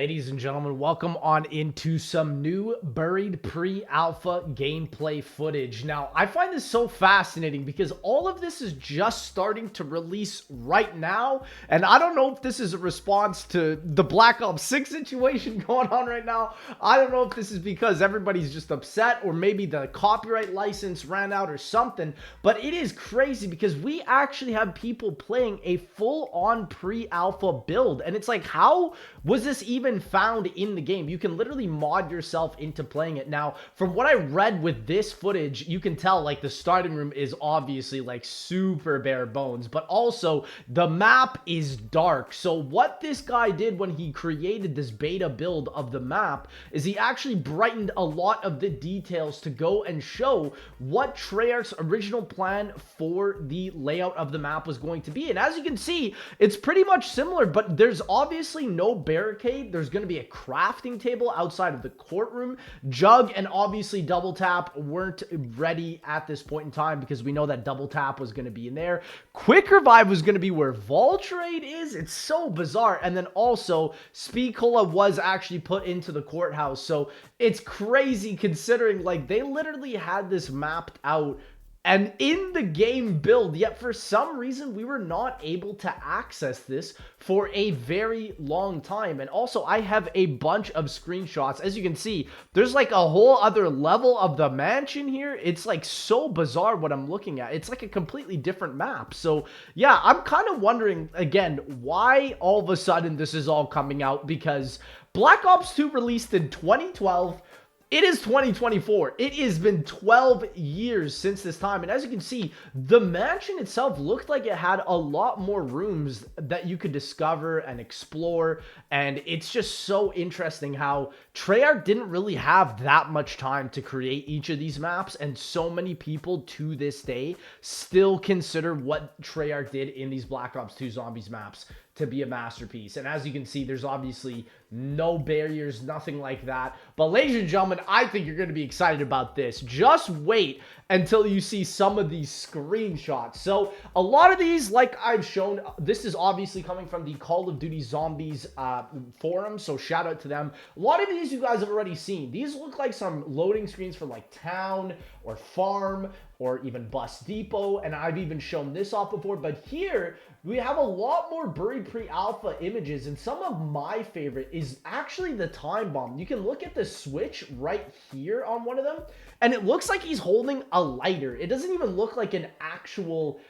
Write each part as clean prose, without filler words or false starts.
Ladies and gentlemen, welcome on into some new buried pre-alpha gameplay footage. Now, I find this so fascinating because all of this is just starting to release right now, and I don't know if this is a response to the Black Ops 6 situation going on right now. I don't know if this is because everybody's just upset or maybe the copyright license ran out or something, but it is crazy because we actually have people playing a full-on pre-alpha build, and it's like, how was this even found in the game? You can literally mod yourself into playing it. Now, from what I read with this footage, you can tell like the starting room is obviously like super bare bones, but also the map is dark. So what this guy did when he created this beta build of the map is he actually brightened a lot of the details to go and show what Treyarch's original plan for the layout of the map was going to be. And as you can see, it's pretty much similar, but there's obviously no barricade. There's going to be a crafting table outside of the courtroom. Jug and obviously Double Tap weren't ready at this point in time because we know that Double Tap was going to be in there. Quick Revive was going to be where Voltrade is. It's so bizarre. And then also Speed Cola was actually put into the courthouse. So it's crazy considering like they literally had this mapped out and in the game build, yet for some reason we were not able to access this for a very long time. And also I have a bunch of screenshots. As you can see, there's like a whole other level of the mansion here. It's like so bizarre what I'm looking at. It's like a completely different map. So yeah, I'm kind of wondering again why all of a sudden this is all coming out, because Black Ops 2 released in 2012. It is 2024. It has been 12 years since this time. And as you can see, the mansion itself looked like it had a lot more rooms that you could discover and explore. And it's just so interesting how Treyarch didn't really have that much time to create each of these maps. And so many people to this day still consider what Treyarch did in these Black Ops 2 Zombies maps to be a masterpiece. And as you can see, there's obviously no barriers, nothing like that. But ladies and gentlemen, I think you're going to be excited about this. Just wait until you see some of these screenshots. So a lot of these, like I've shown, this is obviously coming from the Call of Duty Zombies forum, so shout out to them. A lot of these you guys have already seen. These look like some loading screens for like town or farm or even bus depot, and I've even shown this off before. But here we have a lot more buried pre-alpha images, and some of my favorite is actually the time bomb. You can look at the switch right here on one of them, and it looks like he's holding a lighter. It doesn't even look like an actual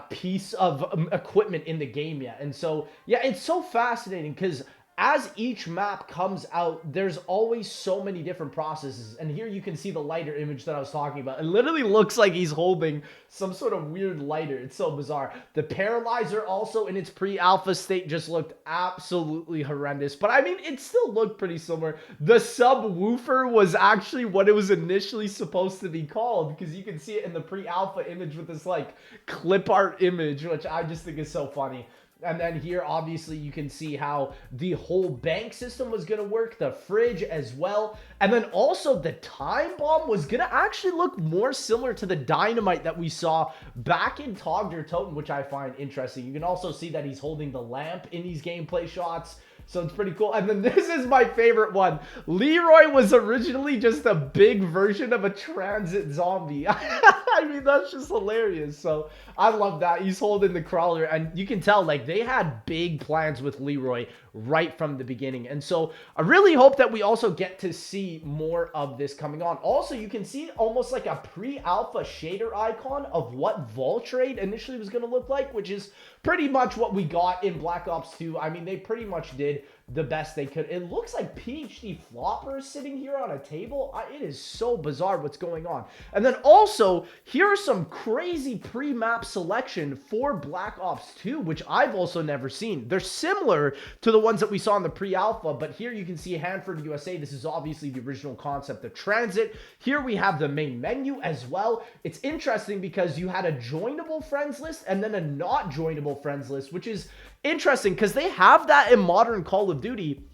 piece of equipment in the game yet. And so yeah, it's so fascinating because as each map comes out, there's always so many different processes. And here you can see the lighter image that I was talking about. It literally looks like he's holding some sort of weird lighter. It's so bizarre. The Paralyzer also in its pre-alpha state just looked absolutely horrendous. But I mean, it still looked pretty similar. The subwoofer was actually what it was initially supposed to be called, because you can see it in the pre-alpha image with this like clip art image, which I just think is so funny. And then here, obviously, you can see how the whole bank system was going to work, the fridge as well. And then also the time bomb was going to actually look more similar to the dynamite that we saw back in Tog der Toten, which I find interesting. You can also see that he's holding the lamp in these gameplay shots. So it's pretty cool. And then this is my favorite one. Leroy was originally just a big version of a transit zombie. I mean, that's just hilarious. So I love that. He's holding the crawler, and you can tell like they had big plans with Leroy right from the beginning. And so I really hope that we also get to see more of this coming on. Also, you can see almost like a pre-alpha shader icon of what Voltrade initially was going to look like, which is pretty much what we got in Black Ops 2. I mean, they pretty much did the best they could. It looks like PhD Flopper is sitting here on a table. It is so bizarre what's going on. And then also, here are some crazy pre-map selection for Black Ops 2, which I've also never seen. They're similar to the ones that we saw in the pre-alpha, but here you can see Hanford, USA. This is obviously the original concept of transit. Here we have the main menu as well. It's interesting because you had a joinable friends list and then a not joinable friends list, which is interesting because they have that in modern Call of Duty,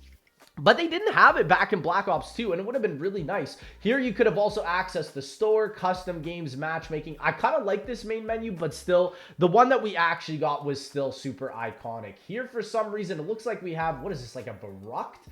but they didn't have it back in Black Ops 2, and it would have been really nice. Here you could have also accessed the store, custom games, matchmaking. I kind of like this main menu, but still, the one that we actually got was still super iconic. Here, for some reason, it looks like we have, what is this, like a Barucht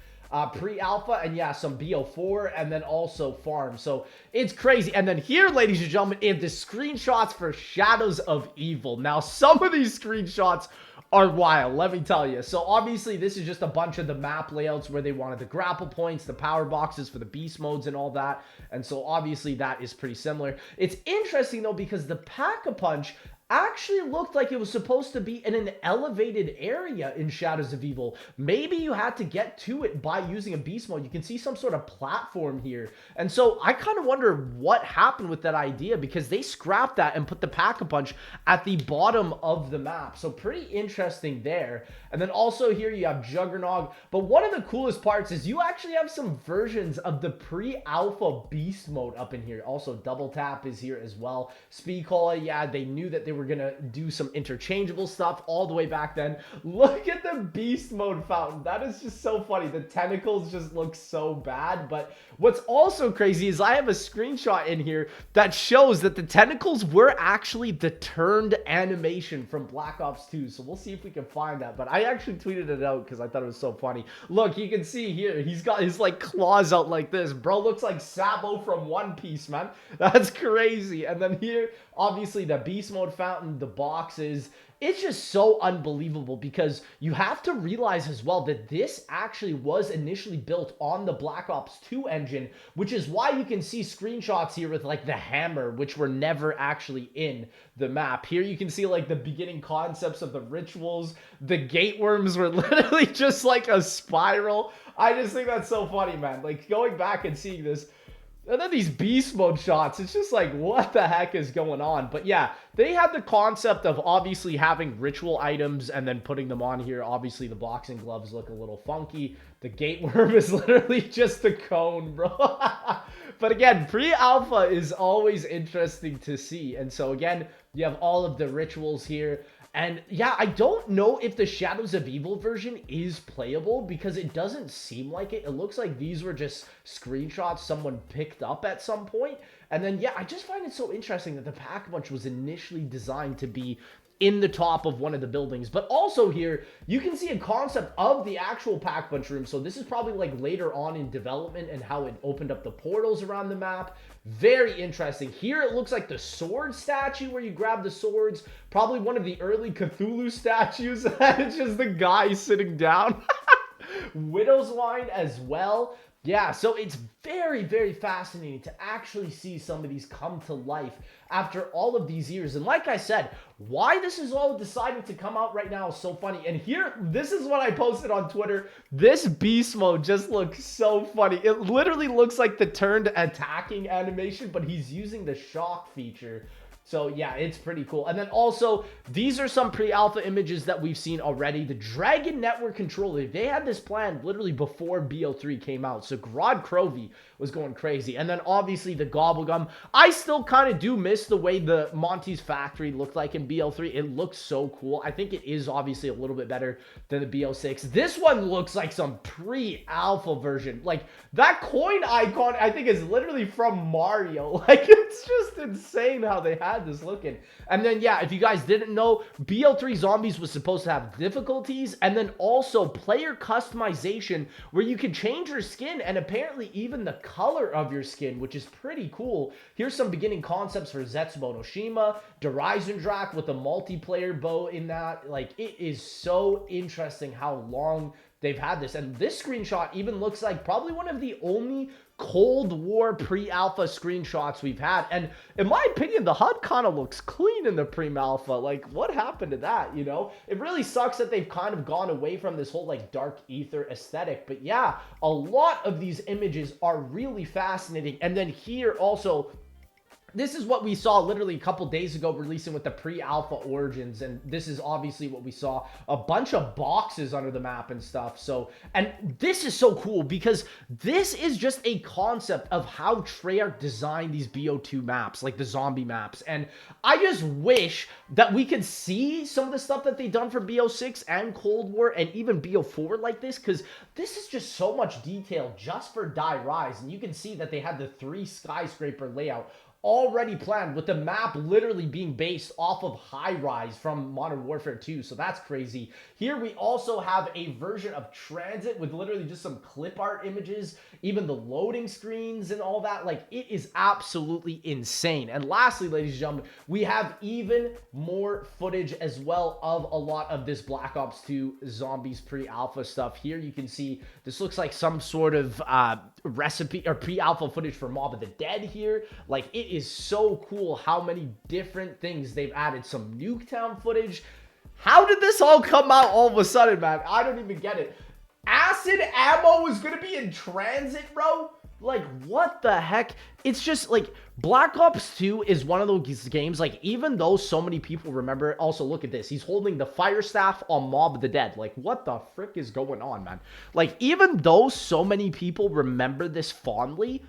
pre-alpha, and yeah, some BO4, and then also farm. So it's crazy. And then here, ladies and gentlemen, is the screenshots for Shadows of Evil. Now, some of these screenshots are wild, let me tell you. So obviously this is just a bunch of the map layouts where they wanted the grapple points, the power boxes for the beast modes and all that. And so obviously that is pretty similar. It's interesting though, because the Pack-a-Punch actually looked like it was supposed to be in an elevated area in Shadows of Evil. Maybe you had to get to it by using a beast mode. You can see some sort of platform here. And so I kind of wonder what happened with that idea, because they scrapped that and put the Pack-a-Punch at the bottom of the map. So pretty interesting there. And then also here you have Juggernog. But one of the coolest parts is you actually have some versions of the pre-alpha beast mode up in here. Also double tap is here as well. Speed Cola, yeah, they knew that they were gonna do some interchangeable stuff all the way back then. Look at the beast mode fountain. That is just so funny. The tentacles just look so bad. But what's also crazy is I have a screenshot in here that shows that the tentacles were actually the turned animation from Black Ops 2. So we'll see if we can find that. But I actually tweeted it out because I thought it was so funny. Look, you can see here, he's got his like claws out like this. Bro looks like Sabo from One Piece, man. That's crazy. And then here, obviously the beast mode fountain, the boxes. It's just so unbelievable, because you have to realize as well that this actually was initially built on the Black Ops 2 engine, which is why you can see screenshots here with like the hammer, which were never actually in the map. Here you can see like the beginning concepts of the rituals. The gate worms were literally just like a spiral. I just think that's so funny, man. Like going back and seeing this. And then these beast mode shots, it's just like, what the heck is going on? But yeah, they had the concept of obviously having ritual items and then putting them on here. Obviously, the boxing gloves look a little funky. The gate worm is literally just a cone, bro. But again, pre-alpha is always interesting to see. And so again, you have all of the rituals here. And yeah, I don't know if the Shadows of Evil version is playable, because it doesn't seem like it. It looks like these were just screenshots someone picked up at some point. And then, yeah, I just find it so interesting that the Pack-a-Punch was initially designed to be in the top of one of the buildings. But also here, you can see a concept of the actual Pack-a-Punch room. So this is probably like later on in development and how it opened up the portals around the map. Very interesting. Here it looks like the sword statue where you grab the swords. Probably one of the early Cthulhu statues. It's just the guy sitting down. Widow's Wine as well. Yeah, so it's very, very fascinating to actually see some of these come to life after all of these years. And like I said, why this is all deciding to come out right now is so funny. And here, this is what I posted on Twitter. This beast mode just looks so funny. It literally looks like the turned attacking animation, but he's using the shock feature. So yeah, it's pretty cool. And then also, these are some pre-alpha images that we've seen already. The Dragon Network controller, they had this plan literally before BO3 came out. So Grod Crovey was going crazy. And then obviously the Gobblegum. I still kind of do miss the way the Monty's Factory looked like in BO3. It looks so cool. I think it is obviously a little bit better than the BO6. This one looks like some pre-alpha version. Like that coin icon, I think is literally from Mario. Like it's just insane how they had this looking. And then yeah, if you guys didn't know, BO3 Zombies was supposed to have difficulties and then also player customization where you can change your skin and apparently even the color of your skin, which is pretty cool. Here's some beginning concepts for Zetsubo Noshima, Drak with a multiplayer bow in that. Like it is so interesting how long they've had this. And this screenshot even looks like probably one of the only Cold War pre-alpha screenshots we've had. And in my opinion, the HUD kind of looks clean in the pre-alpha. Like, what happened to that, you know? It really sucks that they've kind of gone away from this whole, like, dark ether aesthetic. But yeah, a lot of these images are really fascinating. And then here also, this is what we saw literally a couple days ago releasing with the pre-alpha origins, and this is obviously what we saw, a bunch of boxes under the map and stuff. So, and this is so cool because this is just a concept of how Treyarch designed these BO2 maps, like the zombie maps. And I just wish that we could see some of the stuff that they've done for BO6 and Cold War and even BO4 like this, because this is just so much detail just for Die Rise. And you can see that they had the 3 skyscraper layout already planned, with the map literally being based off of High Rise from Modern Warfare 2. So that's crazy. Here we also have a version of Transit with literally just some clip art images, even the loading screens and all that. Like, it is absolutely insane. And lastly, ladies and gentlemen, we have even more footage as well of a lot of this Black Ops 2 Zombies pre-alpha stuff. Here you can see this looks like some sort of recipe or pre-alpha footage for Mob of the Dead here. Like, it is so cool how many different things they've added. Some Nuketown footage. How did this all come out all of a sudden, man? I don't even get it. Acid ammo is gonna be in Transit, bro? Like, what the heck? It's just, like, Black Ops 2 is one of those games, like, even though so many people remember it, also, look at this. He's holding the fire staff on Mob of the Dead. Like, what the frick is going on, man? Like, even though so many people remember this fondly,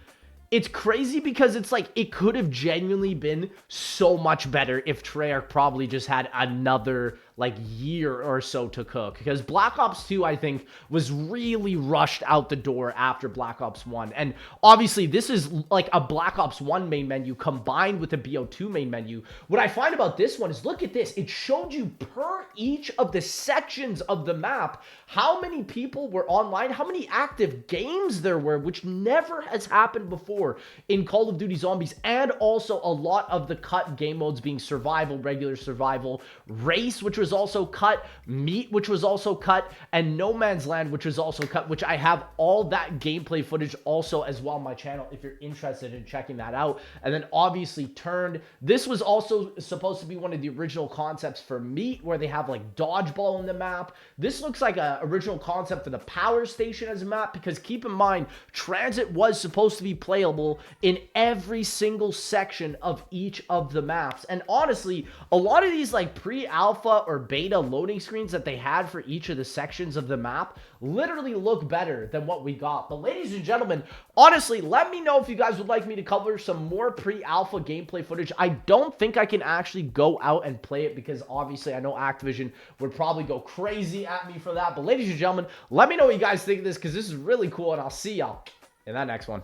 it's crazy because it's like it could have genuinely been so much better if Treyarch probably just had another like year or so to cook, because Black Ops 2 I think was really rushed out the door after Black Ops 1. And obviously this is like a Black Ops 1 main menu combined with a BO2 main menu. What I find about this one is, look at this, it showed you per each of the sections of the map how many people were online, how many active games there were, which never has happened before in Call of Duty Zombies. And also a lot of the cut game modes being survival, regular survival, race, which was also cut, meat, which was also cut, and No Man's Land, which was also cut, which I have all that gameplay footage also as well on my channel if you're interested in checking that out. And then obviously Turned. This was also supposed to be one of the original concepts for Meat, where they have like dodgeball in the map. This looks like a original concept for the power station as a map, because keep in mind, Transit was supposed to be playable in every single section of each of the maps. And honestly, a lot of these like pre-alpha or beta loading screens that they had for each of the sections of the map literally look better than what we got. But ladies and gentlemen, honestly, let me know if you guys would like me to cover some more pre-alpha gameplay footage. I don't think I can actually go out and play it, because obviously I know Activision would probably go crazy at me for that. But ladies and gentlemen, let me know what you guys think of this, because this is really cool, and I'll see y'all in that next one.